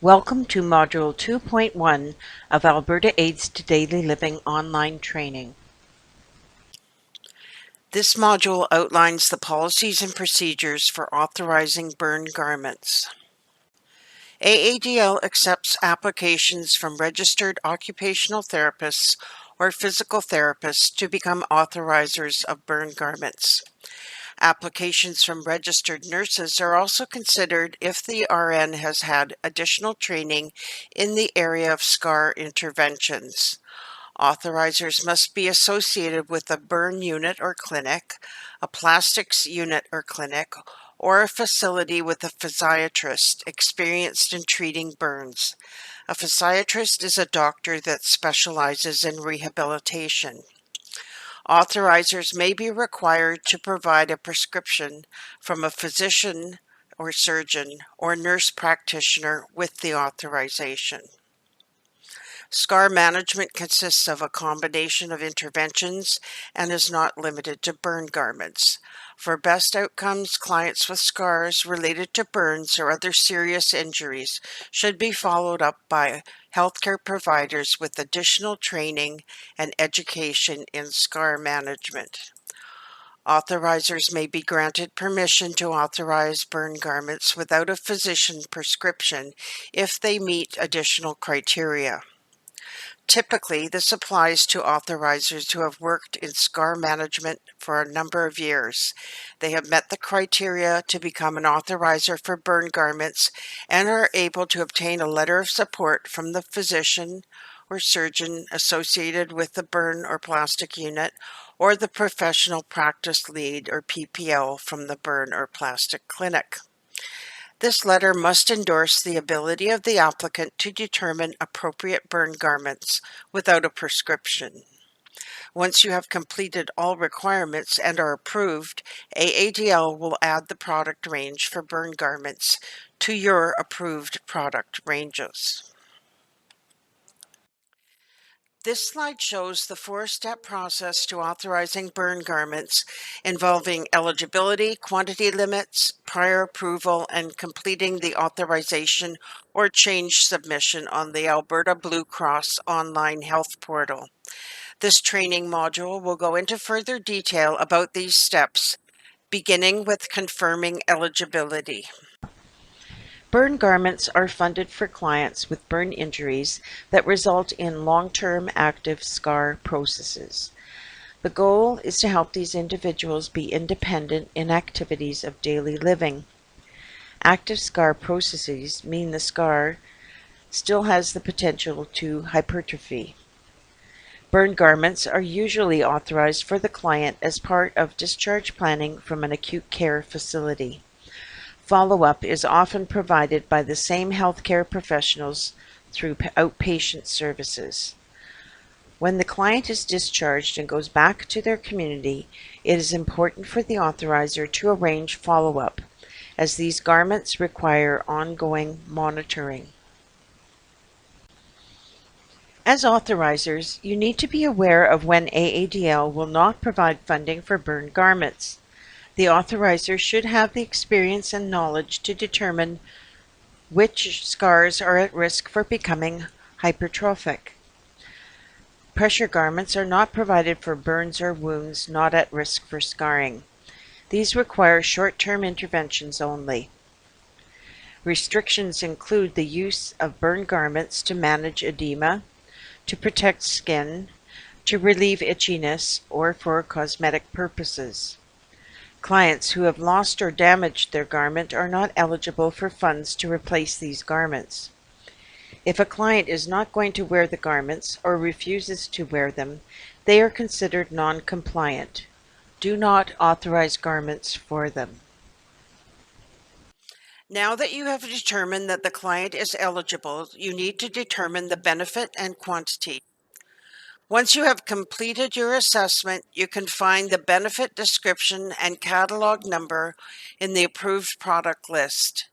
Welcome to Module 2.1 of Alberta Aids to Daily Living online training. This module outlines the policies and procedures for authorizing burn garments. AADL accepts applications from registered occupational therapists or physical therapists to become authorizers of burn garments. Applications from registered nurses are also considered if the RN has had additional training in the area of scar interventions. Authorizers must be associated with a burn unit or clinic, a plastics unit or clinic, or a facility with a physiatrist experienced in treating burns. A physiatrist is a doctor that specializes in rehabilitation. Authorizers may be required to provide a prescription from a physician or surgeon or nurse practitioner with the authorization. Scar management consists of a combination of interventions and is not limited to burn garments. For best outcomes, clients with scars related to burns or other serious injuries should be followed up by healthcare providers with additional training and education in scar management. Authorizers may be granted permission to authorize burn garments without a physician prescription if they meet additional criteria. Typically, this applies to authorizers who have worked in scar management for a number of years. They have met the criteria to become an authorizer for burn garments and are able to obtain a letter of support from the physician or surgeon associated with the burn or plastic unit, or the professional practice lead or PPL from the burn or plastic clinic. This letter must endorse the ability of the applicant to determine appropriate burn garments without a prescription. Once you have completed all requirements and are approved, AADL will add the product range for burn garments to your approved product ranges. This slide shows the four-step process to authorizing burn garments involving eligibility, quantity limits, prior approval, and completing the authorization or change submission on the Alberta Blue Cross online health portal. This training module will go into further detail about these steps, beginning with confirming eligibility. Burn garments are funded for clients with burn injuries that result in long-term active scar processes. The goal is to help these individuals be independent in activities of daily living. Active scar processes mean the scar still has the potential to hypertrophy. Burn garments are usually authorized for the client as part of discharge planning from an acute care facility. Follow-up is often provided by the same healthcare professionals through outpatient services. When the client is discharged and goes back to their community, it is important for the authorizer to arrange follow-up, as these garments require ongoing monitoring. As authorizers, you need to be aware of when AADL will not provide funding for burn garments. The authorizer should have the experience and knowledge to determine which scars are at risk for becoming hypertrophic. Pressure garments are not provided for burns or wounds not at risk for scarring. These require short-term interventions only. Restrictions include the use of burn garments to manage edema, to protect skin, to relieve itchiness, or for cosmetic purposes. Clients who have lost or damaged their garment are not eligible for funds to replace these garments. If a client is not going to wear the garments or refuses to wear them, they are considered non-compliant. Do not authorize garments for them. Now that you have determined that the client is eligible, you need to determine the benefit and quantity. Once you have completed your assessment, you can find the benefit description and catalog number in the approved product list.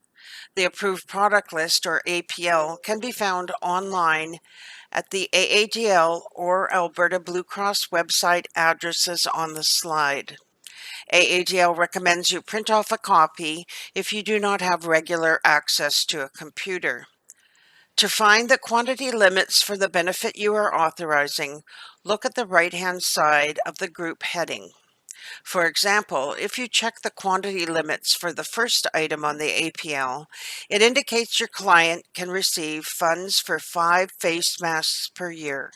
The approved product list, or APL, can be found online at the AADL or Alberta Blue Cross website addresses on the slide. AADL recommends you print off a copy if you do not have regular access to a computer. To find the quantity limits for the benefit you are authorizing, look at the right-hand side of the group heading. For example, if you check the quantity limits for the first item on the APL, it indicates your client can receive funds for 5 face masks per year.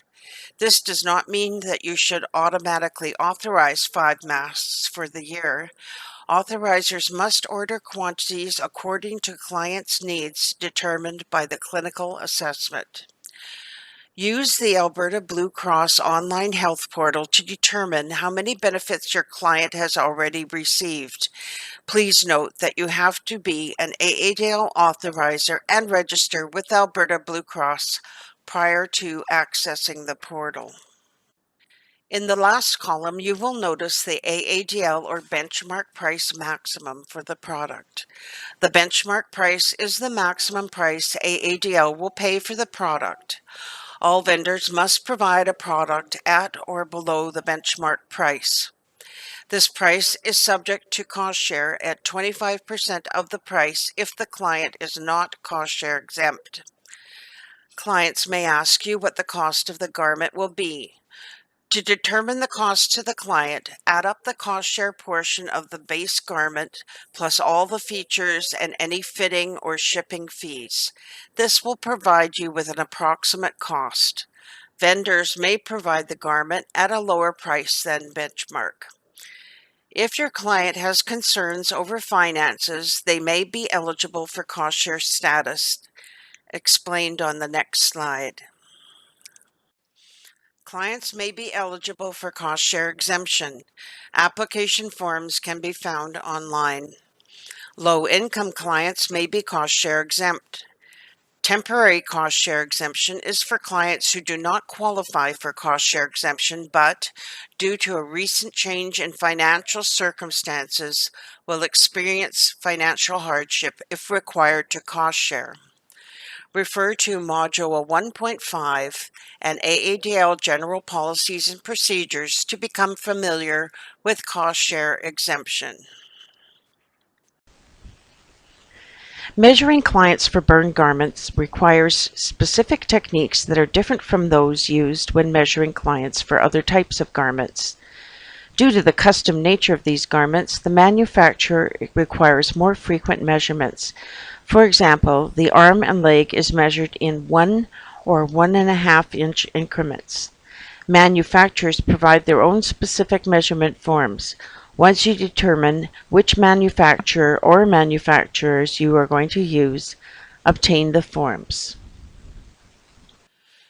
This does not mean that you should automatically authorize 5 masks for the year. Authorizers must order quantities according to clients' needs determined by the clinical assessment. Use the Alberta Blue Cross online health portal to determine how many benefits your client has already received. Please note that you have to be an AADL authorizer and register with Alberta Blue Cross prior to accessing the portal. In the last column, you will notice the AADL or benchmark price maximum for the product. The benchmark price is the maximum price AADL will pay for the product. All vendors must provide a product at or below the benchmark price. This price is subject to cost share at 25% of the price if the client is not cost share exempt. Clients may ask you what the cost of the garment will be. To determine the cost to the client, add up the cost share portion of the base garment plus all the features and any fitting or shipping fees. This will provide you with an approximate cost. Vendors may provide the garment at a lower price than benchmark. If your client has concerns over finances, they may be eligible for cost share status, explained on the next slide. Clients may be eligible for cost share exemption. Application forms can be found online. Low-income clients may be cost share exempt. Temporary cost share exemption is for clients who do not qualify for cost share exemption but, due to a recent change in financial circumstances, will experience financial hardship if required to cost share. Refer to Module 1.5 and AADL General Policies and Procedures to become familiar with cost share exemption. Measuring clients for burn garments requires specific techniques that are different from those used when measuring clients for other types of garments. Due to the custom nature of these garments, the manufacturer requires more frequent measurements. For example, the arm and leg is measured in 1 or 1.5 inch increments. Manufacturers provide their own specific measurement forms. Once you determine which manufacturer or manufacturers you are going to use, obtain the forms.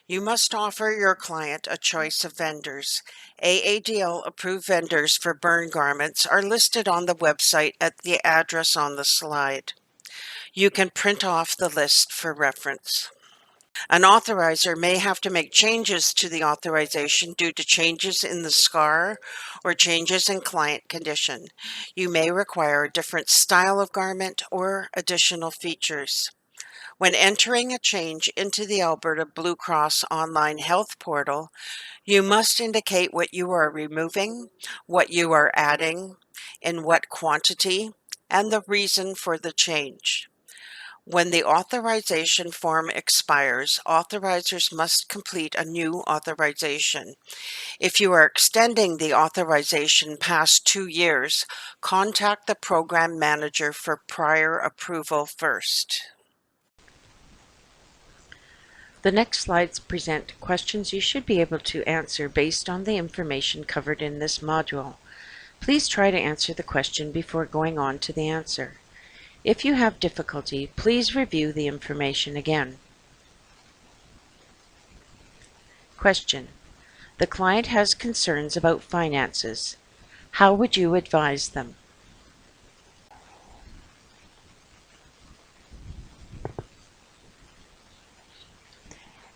You must offer your client a choice of vendors. AADL approved vendors for burn garments are listed on the website at the address on the slide. You can print off the list for reference. An authorizer may have to make changes to the authorization due to changes in the SCAR or changes in client condition. You may require a different style of garment or additional features. When entering a change into the Alberta Blue Cross online health portal, you must indicate what you are removing, what you are adding, in what quantity, and the reason for the change. When the authorization form expires, authorizers must complete a new authorization. If you are extending the authorization past 2 years, contact the program manager for prior approval first. The next slides present questions you should be able to answer based on the information covered in this module. Please try to answer the question before going on to the answer. If you have difficulty, please review the information again. Question: the client has concerns about finances. How would you advise them?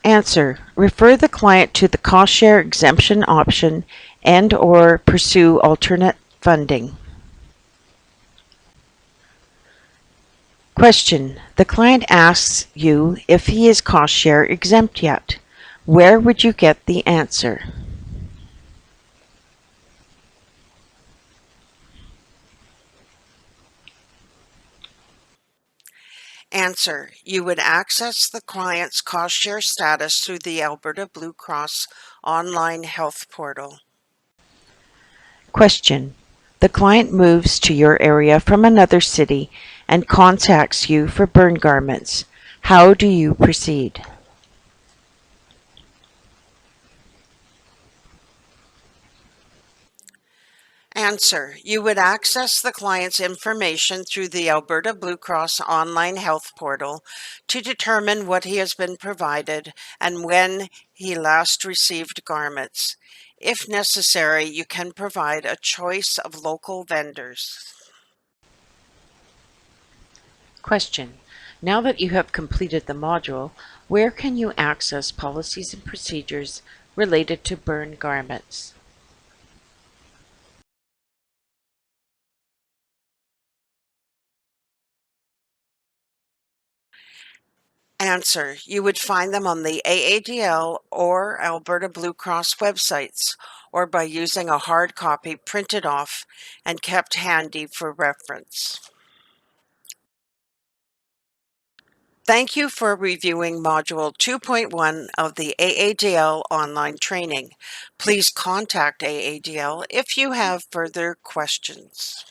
Answer: refer the client to the cost share exemption option and/or pursue alternate funding. Question: the client asks you if he is cost share exempt yet. Where would you get the answer? Answer: you would access the client's cost share status through the Alberta Blue Cross online health portal. Question: the client moves to your area from another city and contacts you for burn garments. How do you proceed? Answer: you would access the client's information through the Alberta Blue Cross online health portal to determine what he has been provided and when he last received garments. If necessary, you can provide a choice of local vendors. Question: now that you have completed the module, where can you access policies and procedures related to burn garments? Answer: you would find them on the AADL or Alberta Blue Cross websites, or by using a hard copy printed off and kept handy for reference. Thank you for reviewing Module 2.1 of the AADL online training. Please contact AADL if you have further questions.